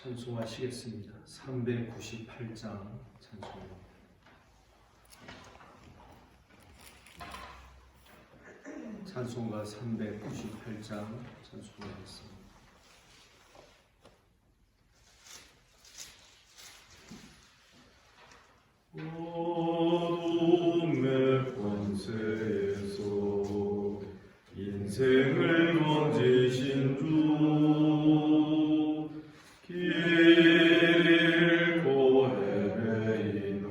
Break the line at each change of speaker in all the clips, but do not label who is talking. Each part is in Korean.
찬송하시겠습니다. 398장 찬송입니다. 찬송가 398장 찬송하겠습니다. 어둠의 권세에서 인생을 건지신 주, 길 잃고 헤매이는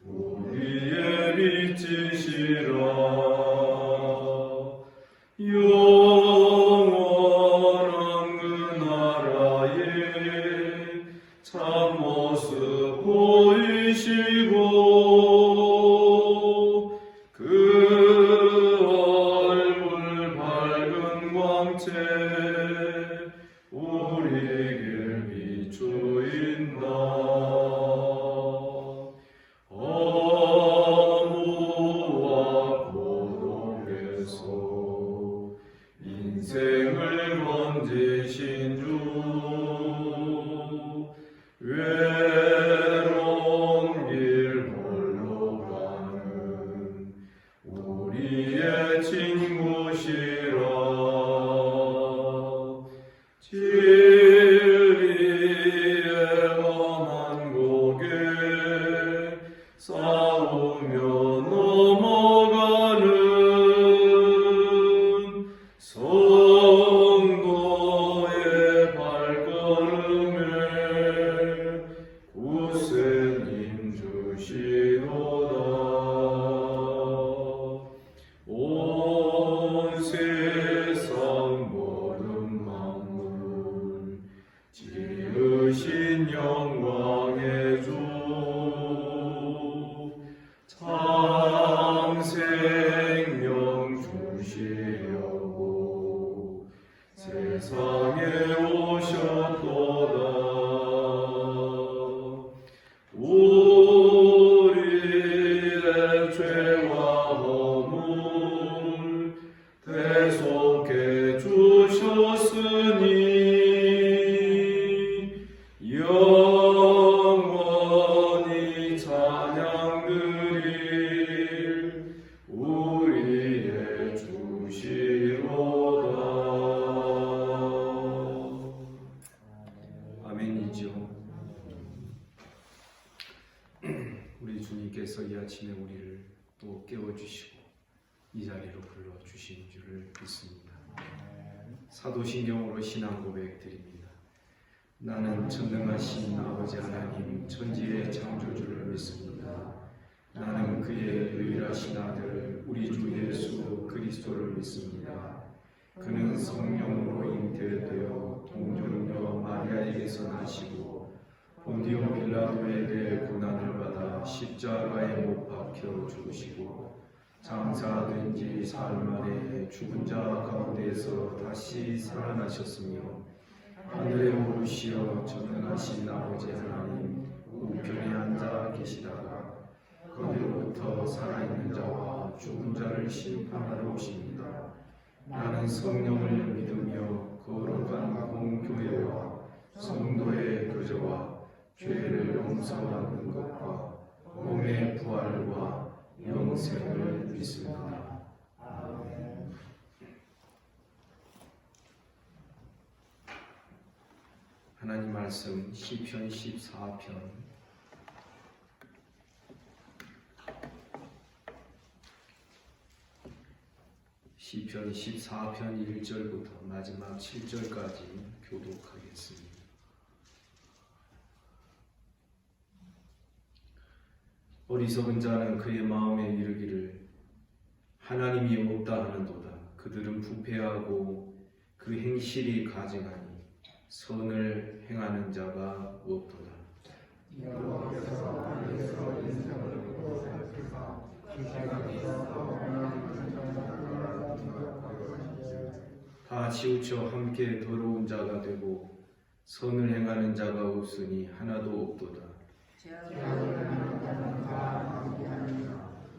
우리의 빛이시라. 영원한 그 나라의 참모습 보이시고 그 얼굴 밝은 광채 우리 길 비추인다. 허무와 고독에서 인생을 건지신 주, 외로운 길 홀로 가는 우리의 친구시라. 진리의 험한 고개 싸우며 넘어가는 성도의 발걸음에 구세님 주시도다. 온 세상 모든 만물 지으신 영광의 주, 참 생명 주시려고 세상에 오셨도다. 우리의 죄와 허물 대속해 주셨으니 영원히 찬양 드릴 우리의 주시로다. 아멘이죠. 우리 주님께서 이 아침에 우리를 또 깨워주시고 이 자리로 불러주신 줄을 믿습니다. 사도신경으로 신앙 고백 드립니다. 나는 전능하신 아버지 하나님 천지의 창조주를 믿습니다. 나는 그의 유일하신 아들 우리 주 예수 그리스도를 믿습니다. 그는 성령으로 잉태되어 동정녀 마리아에게서 나시고 본디오 빌라도에게 고난을 받아 십자가에 못 박혀 죽으시고 장사된 지 사흘 만에 죽은 자 가운데서 다시 살아나셨으며 하늘에 오르시어 전능하신 아버지 하나님 우편에 앉아 계시다가 거기로부터 살아있는 자와 죽은 자를 심판하러 오십니다. 나는 성령을 믿으며 거룩한 공교회와 성도의 교제와 죄를 용서받는 것과 몸의 부활과 영생을 믿습니다. 아멘. 하나님 말씀 시편 14편 시편 14편 1절부터 마지막 7절까지 교독하겠습니다. 어리석은 자는 그의 마음에 이르기를 하나님이 없다 하는도다. 그들은 부패하고 그 행실이 가증하니 선을 행하는 자가 없도다. 다 치우쳐 함께 더러운 자가 되고 선을 행하는 자가 없으니 하나도 없도다.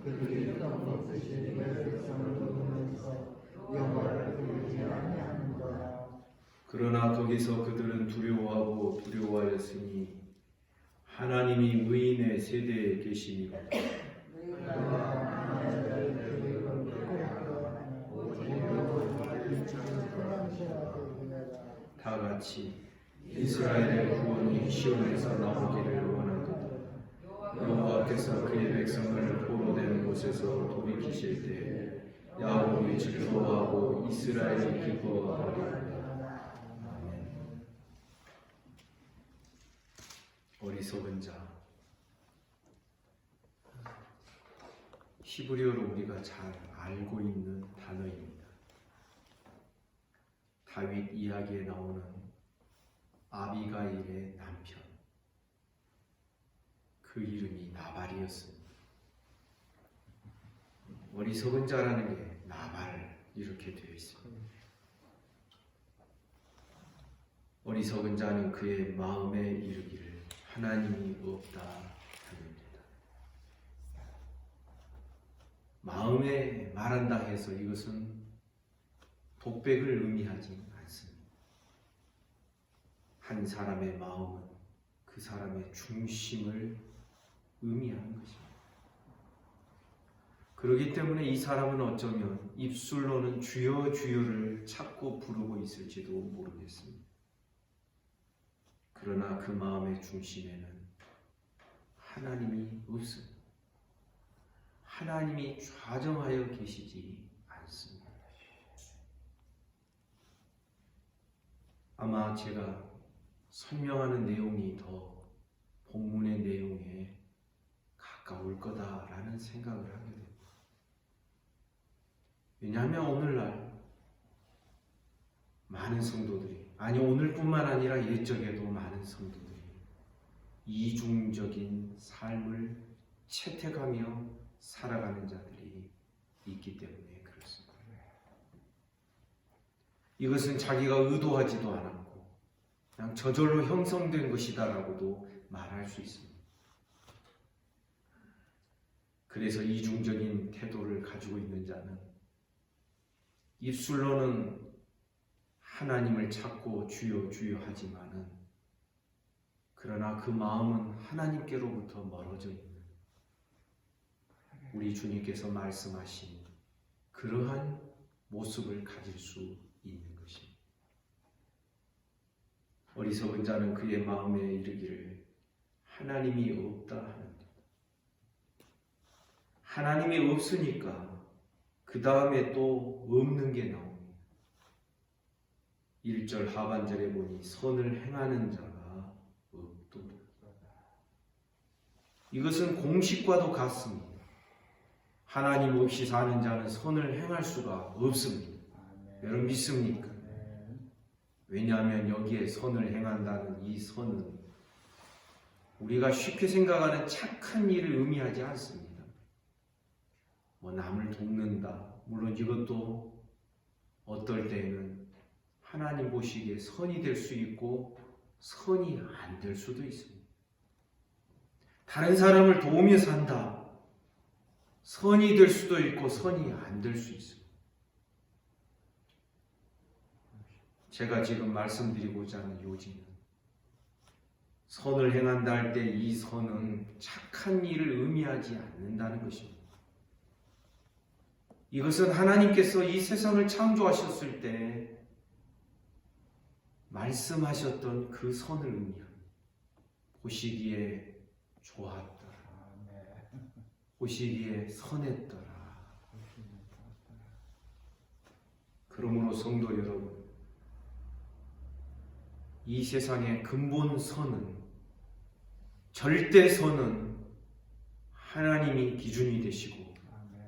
그들이 떡없으신 내 백성을 도우면서 여호와를 부르지 아니하는도다. 그러나 거기서 그들은 두려워하였으니 하나님이 의인의 세대에 계심이로다. 다 같이 이스라엘의 구원이 시온에서 나오기를 원하도다. 여호와께서 그의 백성을 포로된 곳에서 돌이키실 때에 야곱이 즐거워하고 이스라엘이 기뻐하리로다. 어리석은 자. 히브리어로 우리가 잘 알고 있는 단어입니다. 다윗 이야기에 나오는 아비가일의 남편, 그 이름이 나발이었습니다. 어리석은 자라는 게 나발 이렇게 되어 있습니다. 어리석은 자는 그의 마음에 이르기를 하나님이 없다 하는니다. 마음에 말한다 해서 이것은 독백을 의미하지 않습니다. 한 사람의 마음은 그 사람의 중심을 의미하는 것입니다. 그렇기 때문에 이 사람은 어쩌면 입술로는 주여 주여를 찾고 부르고 있을지도 모르겠습니다. 그러나 그 마음의 중심에는 하나님이 없습니다. 하나님이 좌정하여 계시지 않습니다. 아마 제가 설명하는 내용이 더 본문의 내용에 가까울 거다라는 생각을 하게 됩니다. 왜냐하면 오늘날 많은 성도들이, 아니 오늘뿐만 아니라 옛적에도 많은 성도들이 이중적인 삶을 채택하며 살아가는 자들이 있기 때문에 그렇습니다. 이것은 자기가 의도하지도 않았고 그냥 저절로 형성된 것이다라고도 말할 수 있습니다. 그래서 이중적인 태도를 가지고 있는 자는 입술로는 하나님을 찾고 주여 주여 하지만은 그러나 그 마음은 하나님께로부터 멀어져 있는 우리 주님께서 말씀하신 그러한 모습을 가질 수 있는 것입니다. 어리석은 자는 그의 마음에 이르기를 하나님이 없다 하는데, 하나님이 없으니까 그 다음에 또 없는 게 나옵니다. 1절 하반절에 보니 선을 행하는 자가 없도다. 이것은 공식과도 같습니다. 하나님 없이 사는 자는 선을 행할 수가 없습니다. 여러분 믿습니까? 왜냐하면 여기에 선을 행한다는 이 선은 우리가 쉽게 생각하는 착한 일을 의미하지 않습니다. 뭐 남을 돕는다. 물론 이것도 어떨 때에는 하나님 보시기에 선이 될 수 있고 선이 안 될 수도 있습니다. 다른 사람을 도우며 산다. 선이 될 수도 있고 선이 안 될 수 있습니다. 제가 지금 말씀드리고자 하는 요지는 선을 행한다 할 때 이 선은 착한 일을 의미하지 않는다는 것입니다. 이것은 하나님께서 이 세상을 창조하셨을 때 말씀하셨던 그 선을 의미합니다. 보시기에 좋았더라. 보시기에 선했더라. 그러므로 성도 여러분, 이 세상의 근본 선은, 절대 선은 하나님이 기준이 되시고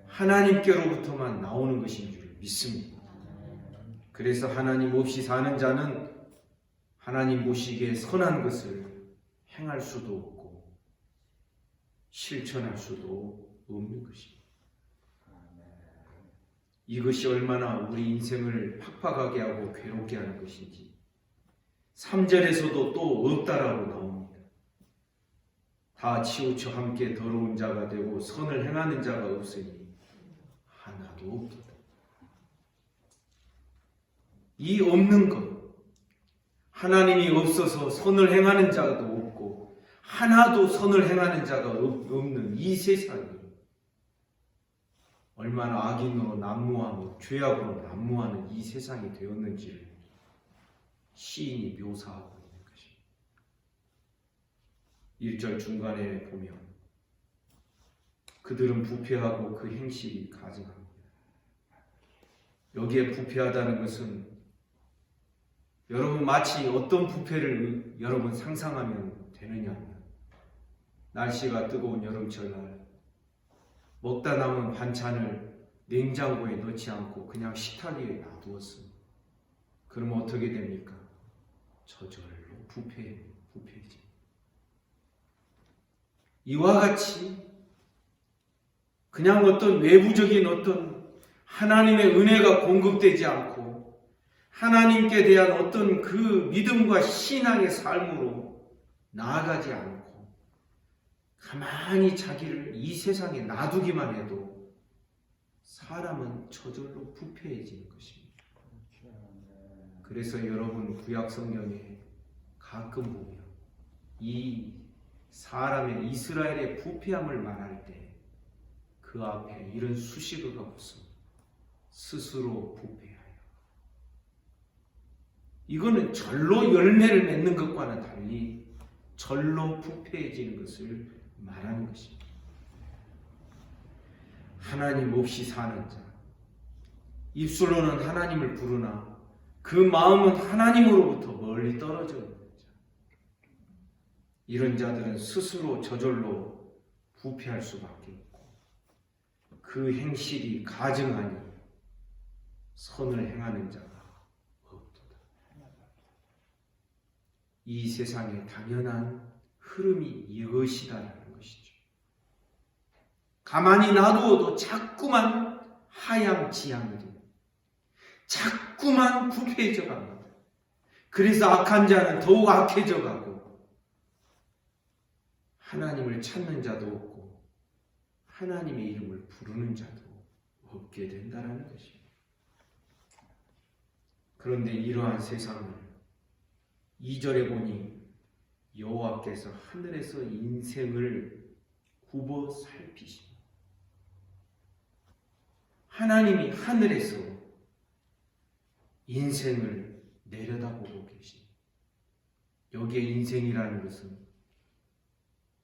하나님께로부터만 나오는 것인 줄 믿습니다. 그래서 하나님 없이 사는 자는 하나님 보시기에 선한 것을 행할 수도 없고 실천할 수도 없는 것입니다. 이것이 얼마나 우리 인생을 팍팍하게 하고 괴롭게 하는 것인지 3절에서도 또 없다라고 나옵니다. 다 치우쳐 함께 더러운 자가 되고 선을 행하는 자가 없으니 하나도 없도다. 이 없는 것, 하나님이 없어서 선을 행하는 자도 없고 하나도 선을 행하는 자가 없는 이 세상이 얼마나 악인으로 난무하고 죄악으로 난무하는 이 세상이 되었는지를 시인이 묘사하고 있는 것입니다. 1절 중간에 보면 그들은 부패하고 그 행실이 가증합니다. 여기에 부패하다는 것은 여러분 마치 어떤 부패를 여러분 상상하면 되느냐 하면 날씨가 뜨거운 여름철날 먹다 남은 반찬을 냉장고에 넣지 않고 그냥 식탁 위에 놔두었습니다. 그러면 어떻게 됩니까? 저절로 부패해집니다. 이와 같이 그냥 어떤 외부적인 어떤 하나님의 은혜가 공급되지 않고 하나님께 대한 어떤 그 믿음과 신앙의 삶으로 나아가지 않고 가만히 자기를 이 세상에 놔두기만 해도 사람은 저절로 부패해지는 것입니다. 그래서 여러분 구약 성경에 가끔 보면 이 사람의 이스라엘의 부패함을 말할 때 그 앞에 이런 수식어가 붙습니다. 스스로 부패하여. 이거는 절로 열매를 맺는 것과는 달리 절로 부패해지는 것을 말하는 것입니다. 하나님 없이 사는 자, 입술로는 하나님을 부르나 그 마음은 하나님으로부터 멀리 떨어져 있는 자, 이런 자들은 스스로 저절로 부패할 수밖에 없고 그 행실이 가증하니 선을 행하는 자가 없도다. 이 세상의 당연한 흐름이 이것이다라는 것이죠. 가만히 놔두어도 자꾸만 하향지향이 됩니다. 자꾸만 부패해져 갑니다. 그래서 악한 자는 더욱 악해져 가고 하나님을 찾는 자도 없고 하나님의 이름을 부르는 자도 없게 된다는 것입니다. 그런데 이러한 세상을 2절에 보니 여호와께서 하늘에서 인생을 굽어 살피십니다. 하나님이 하늘에서 인생을 내려다보고 계십니다. 여기에 인생이라는 것은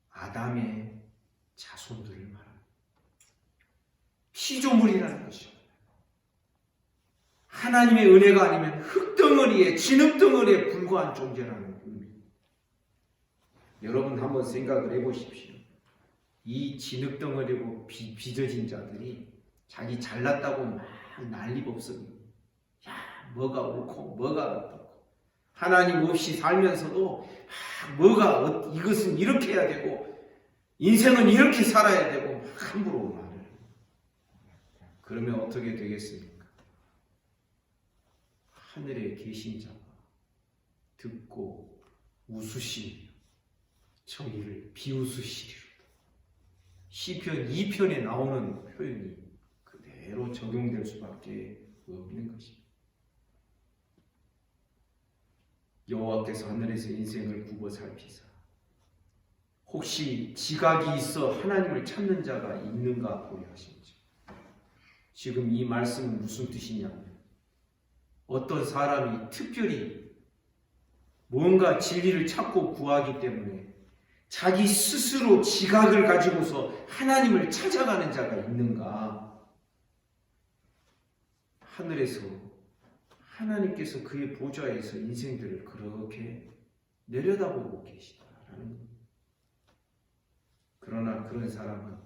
아담의 자손들을 말합니다. 피조물이라는 것입니다. 하나님의 은혜가 아니면 흙덩어리에 진흙덩어리에 불과한 존재라는 의미입니다. 여러분 한번 생각을 해보십시오. 이 진흙덩어리고 빚어진 자들이 자기 잘났다고 막 난리법석입니다. 야, 뭐가 옳고 뭐가 어떻고 하나님 없이 살면서도 뭐가 이것은 이렇게 해야 되고 인생은 이렇게 살아야 되고 막 함부로 말을 해요. 그러면 어떻게 되겠습니까? 하늘에 계신 자가 듣고 웃으시며 정의를 비웃으시리로다. 시편 2편에 나오는 표현이 그대로 적용될 수밖에 없는 것입니다. 여호와께서 하늘에서 인생을 굽어 살피사 혹시 지각이 있어 하나님을 찾는 자가 있는가 고려하십시오. 지금 이 말씀은 무슨 뜻이냐면 어떤 사람이 특별히 뭔가 진리를 찾고 구하기 때문에 자기 스스로 지각을 가지고서 하나님을 찾아가는 자가 있는가? 하늘에서 하나님께서 그의 보좌에서 인생들을 그렇게 내려다보고 계시다라는 겁니다. 그러나 그런 사람은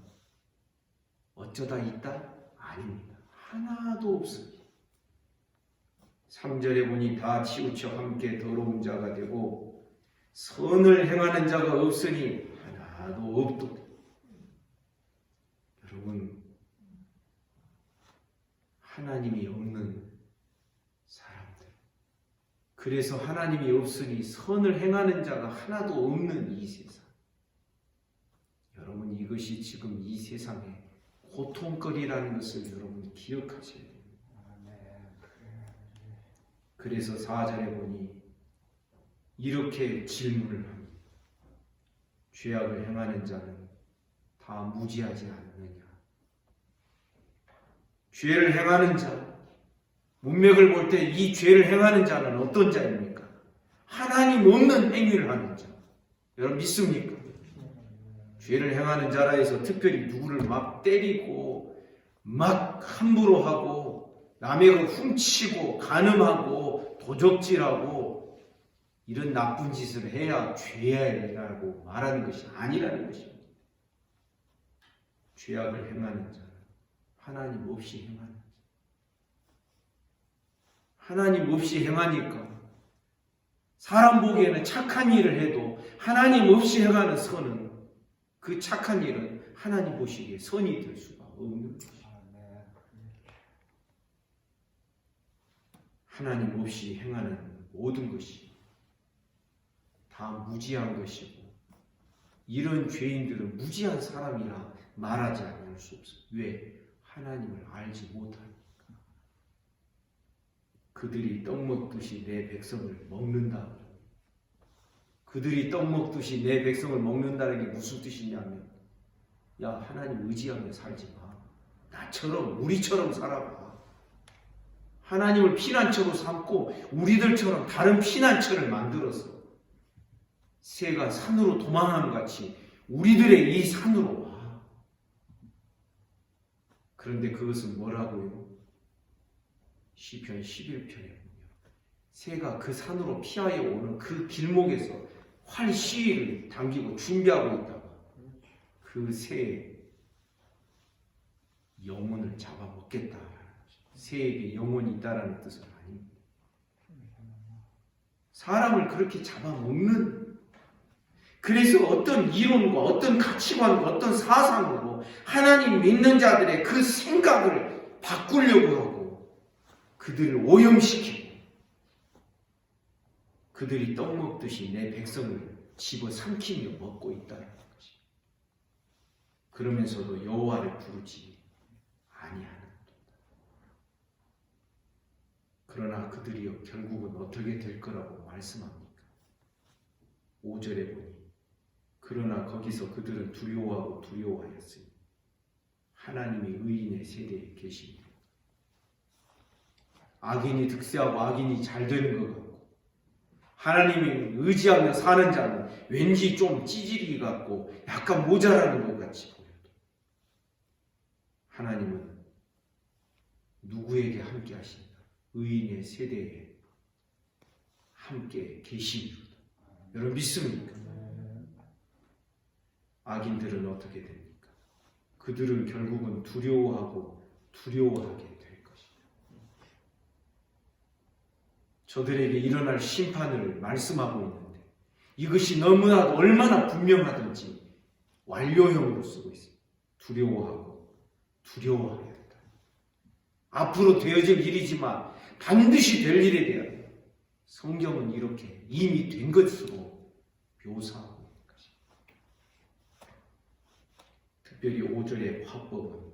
어쩌다 있다? 아닙니다. 하나도 없습니다. 3절에 보니 다 치우쳐 함께 더러운 자가 되고 선을 행하는 자가 없으니 하나도 없도다. 여러분, 하나님이 없는 사람들, 그래서 하나님이 없으니 선을 행하는 자가 하나도 없는 이 세상, 여러분 이것이 지금 이 세상의 고통거리라는 것을 여러분 기억하셔야 됩니다. 그래서 4절에 보니 이렇게 질문을 합니다. 죄악을 행하는 자는 다 무지하지 않느냐? 죄를 행하는 자, 문맥을 볼 때 이 죄를 행하는 자는 어떤 자입니까? 하나님 없는 행위를 하는 자. 여러분 믿습니까? 죄를 행하는 자라 해서 특별히 누구를 막 때리고 막 함부로 하고 남의 걸 훔치고 간음하고 도적질하고 이런 나쁜 짓을 해야 죄라고 말하는 것이 아니라는 것입니다. 죄악을 행하는 자는 하나님 없이 행하는 자. 하나님 없이 행하니까 사람 보기에는 착한 일을 해도 하나님 없이 행하는 선은 그 착한 일은 하나님 보시기에 선이 될 수가 없는 것입니다. 하나님 없이 행하는 모든 것이 다 무지한 것이고 이런 죄인들은 무지한 사람이라 말하지 않을 수 없어요. 왜? 하나님을 알지 못하니까. 그들이 떡 먹듯이 내 백성을 먹는다. 그들이 떡 먹듯이 내 백성을 먹는다는 게 무슨 뜻이냐면 야 하나님 의지하며 살지 마. 나처럼 우리처럼 살아봐. 하나님을 피난처로 삼고 우리들처럼 다른 피난처를 만들어서 새가 산으로 도망하는 같이 우리들의 이 산으로 와. 그런데 그것은 뭐라고요? 시편 11편에 보면 새가 그 산으로 피하여 오는 그 길목에서 활 시위를 당기고 준비하고 있다가 그 새의 영혼을 잡아먹겠다. 새에게 영혼이 있다라는 뜻은 아닙니다. 사람을 그렇게 잡아먹는, 그래서 어떤 이론과 어떤 가치관과 어떤 사상으로 하나님 믿는 자들의 그 생각을 바꾸려고 하고 그들을 오염시키고 그들이 떡 먹듯이 내 백성을 집어삼키며 먹고 있다는 것이. 그러면서도 여호와를 부르지 아니하는. 그러나 그들이 결국은 어떻게 될 거라고 말씀합니까? 5절에 보니 그러나 거기서 그들은 두려워하고 두려워하였으니 하나님이 의인의 세대에 계십니다. 악인이 득세하고 악인이 잘 되는 것 같고 하나님이 의지하며 사는 자는 왠지 좀 찌질이 같고 약간 모자라는 것 같이 보여도 하나님은 누구에게 함께 하신다? 의인의 세대에 함께 계십니다. 여러분 믿습니까? 악인들은 어떻게 됩니까? 그들은 결국은 두려워하고 두려워하게 될 것입니다. 저들에게 일어날 심판을 말씀하고 있는데 이것이 너무나도 얼마나 분명하든지 완료형으로 쓰고 있습니다. 두려워하고 두려워해야 된다. 앞으로 되어질 일이지만 반드시 될 일에 대한 성경은 이렇게 이미 된 것으로 묘사하고 있는 것입니다. 특별히 5절의 화법은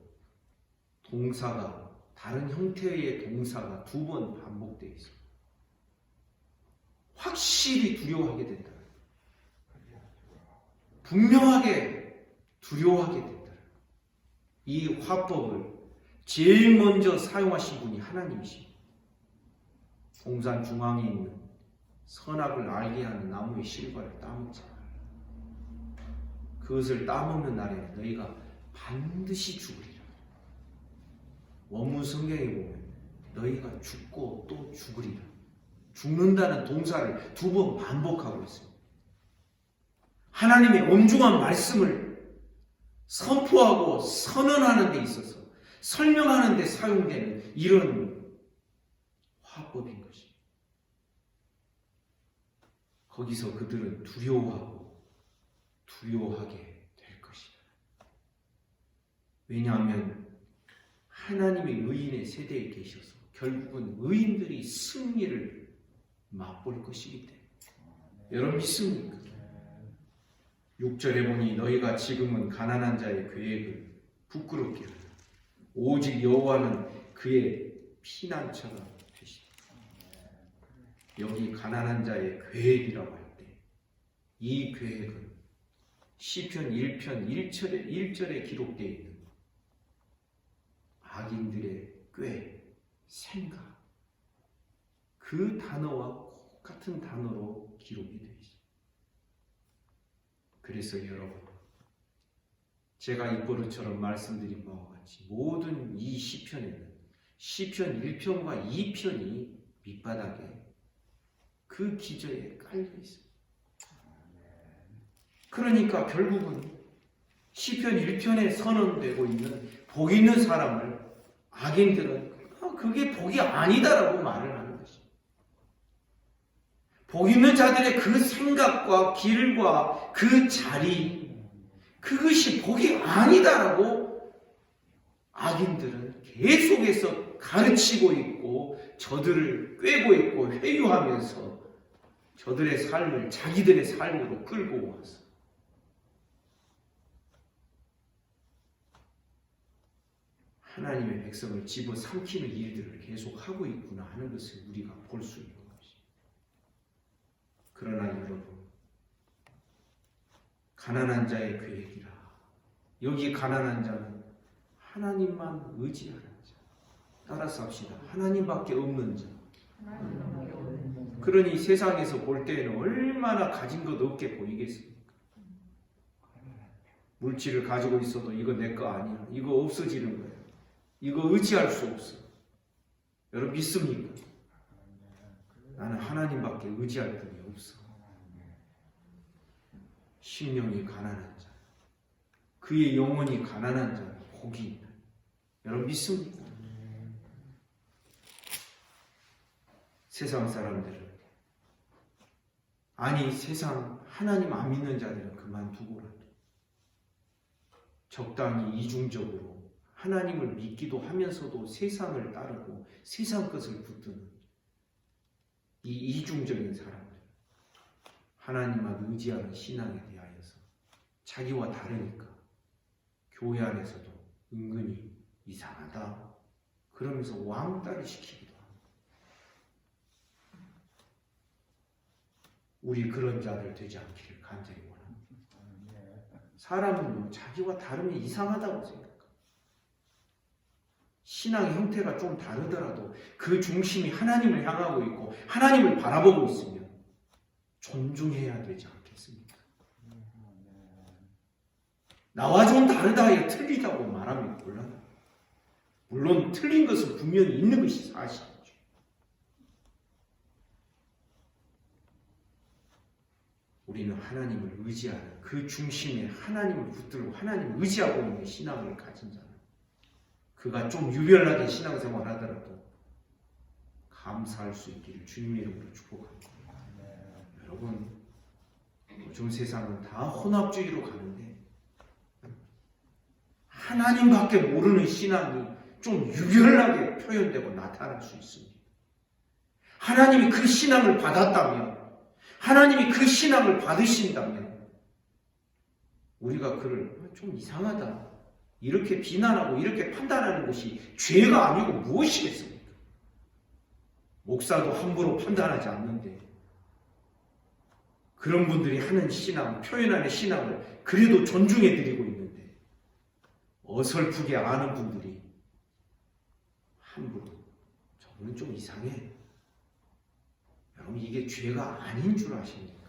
동사가 다른 형태의 동사가 2번 반복되어 있습니다. 확실히 두려워하게 된다. 분명하게 두려워하게 된다. 이 화법을 제일 먼저 사용하신 분이 하나님이십니다. 동산 중앙에 있는 선악을 알게 하는 나무의 실과를 따먹지 말라. 그것을 따먹는 날에는 너희가 반드시 죽으리라. 원문 성경에 보면 너희가 죽고 또 죽으리라. 죽는다는 동사를 2번 반복하고 있습니다. 하나님의 엄중한 말씀을 선포하고 선언하는 데 있어서 설명하는 데 사용되는 이런 화법인 것입니다. 거기서 그들은 두려워하고 두려워하게 될 것이다. 왜냐하면 하나님의 의인의 세대에 계셔서 결국은 의인들이 승리를 맛볼 것이기 때문에. 여러분 믿습니까? 6절에 보니 너희가 지금은 가난한 자의 계획을 부끄럽게 하라. 오직 여호와는 그의 피난처가 되시다. 여기 가난한 자의 계획이라고 할 때 이 계획은 시편 1편 1절에 기록되어 있는 악인들의 꾀, 생각, 그 단어와 똑같은 단어로 기록이 되어 있습니다. 그래서 여러분, 제가 입버릇처럼 말씀드린 바와 같이 모든 이 시편에는 시편 1편과 2편이 밑바닥에 그 기저에 깔려 있습니다. 그러니까 결국은 시편 1편에 선언되고 있는 복 있는 사람을 악인들은 그게 복이 아니다라고 말을 하는 것입니다. 복 있는 자들의 그 생각과 길과 그 자리, 그것이 복이 아니다라고 악인들은 계속해서 가르치고 있고 저들을 꾀고 있고 회유하면서 저들의 삶을 자기들의 삶으로 끌고 와서 하나님의 백성을 집어삼키는 일들을 계속하고 있구나 하는 것을 우리가 볼 수 있는 것입니다. 그러나 여러분, 가난한 자의 계획이라, 여기 가난한 자는 하나님만 의지하는 자, 따라서 합시다. 하나님밖에 없는 자. 그러니 세상에서 볼 때에는 얼마나 가진 것 없게 보이겠습니까? 물질을 가지고 있어도 이거 내 거 아니야, 이거 없어지는 거야, 이거 의지할 수 없어. 여러분 믿습니까? 나는 하나님밖에 의지할 분이 없어. 심령이 가난한 자, 그의 영혼이 가난한 자는 복이 있다. 여러분 믿습니까? 세상 사람들은, 아니 세상 하나님 안 믿는 자들은 그만두고라도 적당히 이중적으로 하나님을 믿기도 하면서도 세상을 따르고 세상 것을 붙드는 이 이중적인 사람들, 하나님만 의지하는 신앙에 대하여서 자기와 다르니까 교회 안에서도 은근히 이상하다 그러면서 왕따를 시키기도 합니다. 우리 그런 자들 되지 않기를 간절히 원합니다. 사람은 자기와 다르면 이상하다고 생각합니다. 신앙의 형태가 좀 다르더라도 그 중심이 하나님을 향하고 있고 하나님을 바라보고 있으면 존중해야 되지 않겠습니까? 나와 좀 다르다 해 틀리다고 말하면 곤란하다. 물론 틀린 것은 분명히 있는 것이 사실이죠. 우리는 하나님을 의지하는 그 중심에 하나님을 붙들고 하나님을 의지하고 있는 신앙을 가진 자는 그가 좀 유별나게 신앙생활 하더라도 감사할 수 있기를 주님의 이름으로 축복합니다. 여러분, 요즘 세상은 다 혼합주의로 가는데 하나님밖에 모르는 신앙이 좀 유별나게 표현되고 나타날 수 있습니다. 하나님이 그 신앙을 받았다면, 하나님이 그 신앙을 받으신다면 우리가 그를 좀 이상하다 이렇게 비난하고 이렇게 판단하는 것이 죄가 아니고 무엇이겠습니까? 목사도 함부로 판단하지 않는데 그런 분들이 하는 신앙, 표현하는 신앙을 그래도 존중해드리고 있는데 어설프게 아는 분들이 함부로 저분은 좀 이상해. 여러분 이게 죄가 아닌 줄 아십니까?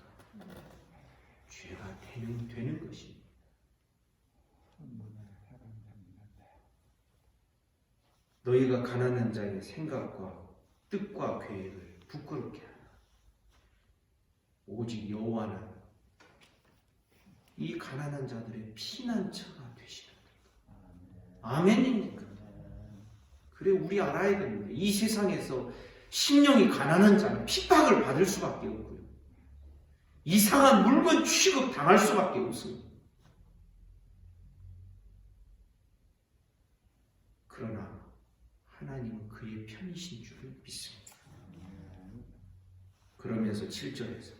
죄가 되는 것입니다. 너희가 가난한 자의 생각과 뜻과 계획을 부끄럽게 하라. 오직 여호와는 이 가난한 자들의 피난처가 되시는 거다. 아멘입니까? 그래 우리 알아야 됩니다. 이 세상에서 심령이 가난한 자는 핍박을 받을 수밖에 없고요. 이상한 물건 취급 당할 수밖에 없습니다. 그러나 하나님은 그의 편이신 줄을 믿습니다. 그러면서 7절은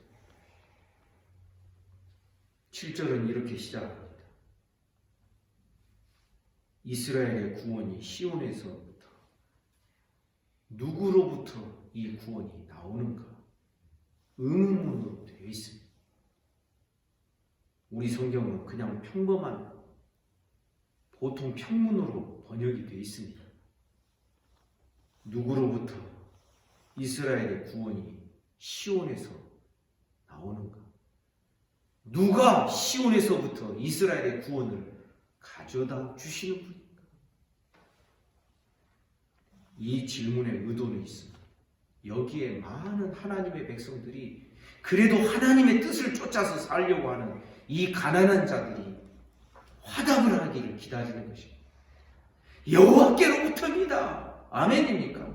이렇게 시작합니다. 이스라엘의 구원이 시온에서부터 누구로부터 이 구원이 나오는가? 의문문으로 되어 있습니다. 우리 성경은 그냥 평범한 보통 평문으로 번역이 되어 있습니다. 누구로부터 이스라엘의 구원이 시온에서 나오는가? 누가 시온에서부터 이스라엘의 구원을 가져다 주시는 분인가? 이 질문의 의도는 있습니다. 여기에 많은 하나님의 백성들이 그래도 하나님의 뜻을 쫓아서 살려고 하는 이 가난한 자들이 화답을 하기를 기다리는 것입니다. 여호와께로부터입니다. 아멘입니까?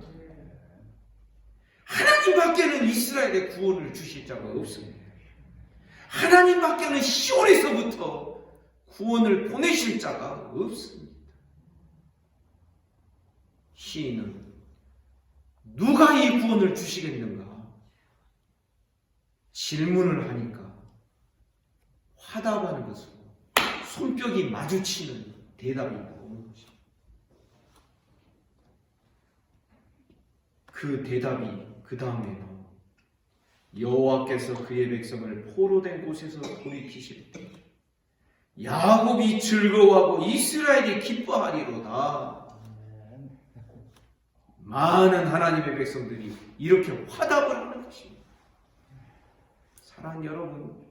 하나님밖에는 이스라엘의 구원을 주실 자가 없습니다. 하나님밖에는 시온에서부터 구원을 보내실 자가 없습니다. 시인은 누가 이 구원을 주시겠는가? 질문을 하니까 화답하는 것으로 손뼉이 마주치는 대답이 나오는 것입니다. 그 대답이 그 다음에 나옵니다. 여호와께서 그의 백성을 포로된 곳에서 돌이키실 때 야곱이 즐거워하고 이스라엘이 기뻐하리로다. 많은 하나님의 백성들이 이렇게 화답을 하는 것입니다. 사랑하는 여러분,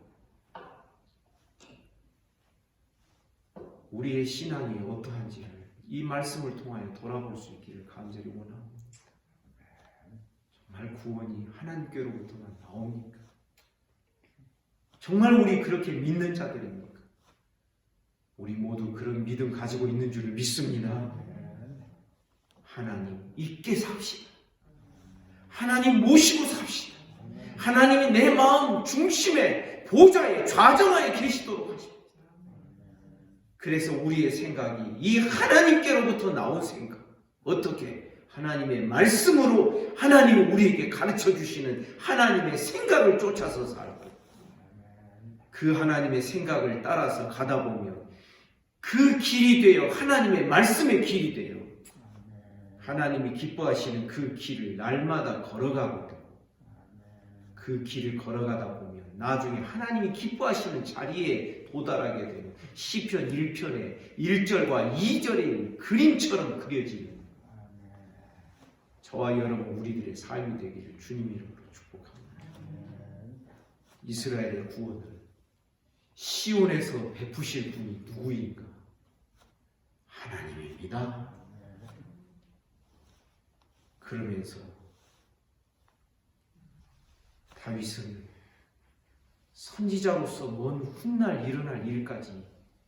우리의 신앙이 어떠한지를 이 말씀을 통하여 돌아볼 수 있기를 간절히 원합니다. 정말 구원이 하나님께로부터만 나옵니까? 정말 우리 그렇게 믿는 자들입니까? 우리 모두 그런 믿음 가지고 있는 줄을 믿습니다. 하나님 있게 삽시다. 하나님 모시고 삽시다. 하나님이 내 마음 중심에 보좌에 좌정하에 계시도록 하십니다. 그래서 우리의 생각이 이 하나님께로부터 나온 생각, 어떻게 하나님의 말씀으로 하나님이 우리에게 가르쳐 주시는 하나님의 생각을 쫓아서 살고 그 하나님의 생각을 따라서 가다 보면 그 길이 되어 하나님의 말씀의 길이 되어 하나님이 기뻐하시는 그 길을 날마다 걸어가고 되고 그 길을 걸어가다 보면 나중에 하나님이 기뻐하시는 자리에 도달하게 되는 시편 1편의 1절과 2절의 그림처럼 그려지는 저와 여러분 우리들의 삶이 되기를 주님 이름으로 축복합니다. 이스라엘의 구원을 시온에서 베푸실 분이 누구인가? 하나님입니다. 그러면서 다윗은 선지자로서 먼 훗날 일어날 일까지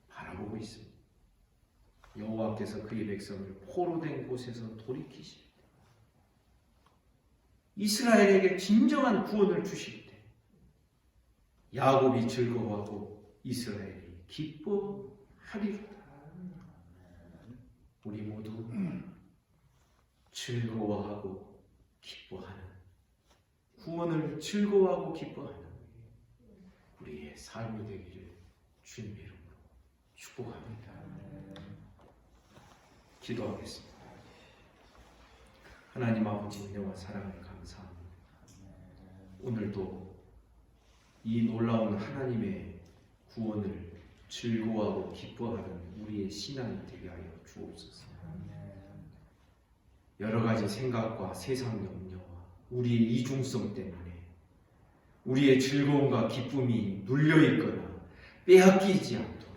바라보고 있습니다. 여호와께서 그의 백성을 포로된 곳에서 돌이키실 때 이스라엘에게 진정한 구원을 주실 때 야곱이 즐거워하고 이스라엘이 기뻐하리로다. 우리 모두 즐거워하고 기뻐하는 구원을 즐거워하고 기뻐하는 우리의 삶이 되기를 주님 이름으로 축복합니다. 기도하겠습니다. 하나님 아버지 은혜와 사랑을 감사합니다. 오늘도 이 놀라운 하나님의 구원을 즐거워하고 기뻐하는 우리의 신앙이 되게 하여 주옵소서. 여러 가지 생각과 세상 염려와 우리의 이중성 때문에 우리의 즐거움과 기쁨이 눌려있거나 빼앗기지 않도록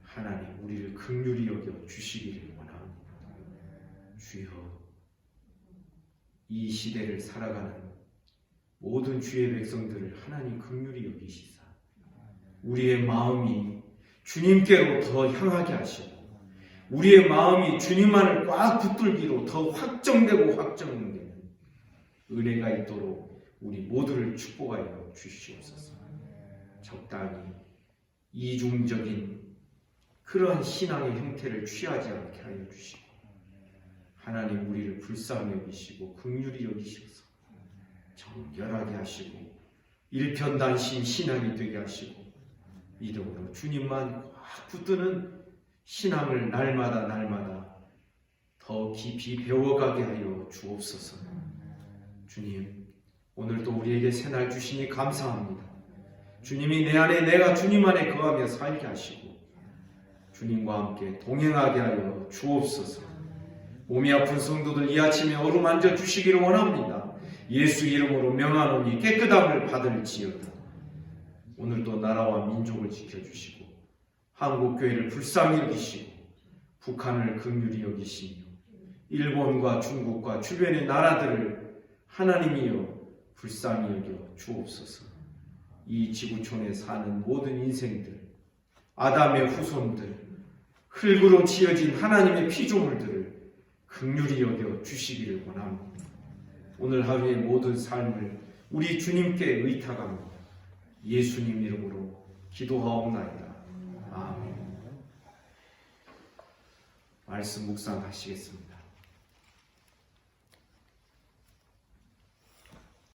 하나님 우리를 긍휼히 여겨 주시기를 원합니다. 주여, 이 시대를 살아가는 모든 주의 백성들을 하나님 긍휼히 여기시사 우리의 마음이 주님께로 더 향하게 하시고 우리의 마음이 주님만을 꽉 붙들기로 더 확정되고 확정되는 은혜가 있도록 우리 모두를 축복하여 주시옵소서. 적당히 이중적인 그런 신앙의 형태를 취하지 않게 하여 주시고 하나님 우리를 불쌍히 여기시고 긍휼히 여기셔서 정결하게 하시고 일편단심 신앙이 되게 하시고 믿음으로 주님만 꽉 붙드는 신앙을 날마다 더 깊이 배워가게 하여 주옵소서. 주님, 오늘도 우리에게 새날 주시니 감사합니다. 주님이 내 안에 내가 주님 안에 거하며 살게 하시고 주님과 함께 동행하게 하여 주옵소서. 몸이 아픈 성도들 이 아침에 어루만져 주시기를 원합니다. 예수 이름으로 명하노니 깨끗함을 받을지어다. 오늘도 나라와 민족을 지켜주시고 한국교회를 불쌍히 여기시고 북한을 긍휼히 여기시며 일본과 중국과 주변의 나라들을 하나님이여 불쌍히 여겨 주옵소서. 이 지구촌에 사는 모든 인생들, 아담의 후손들, 흙으로 지어진 하나님의 피조물들을 긍휼히 여겨 주시기를 원합니다. 오늘 하루의 모든 삶을 우리 주님께 의탁합니다. 예수님 이름으로 기도하옵나이다. 아멘. 말씀 묵상하시겠습니다.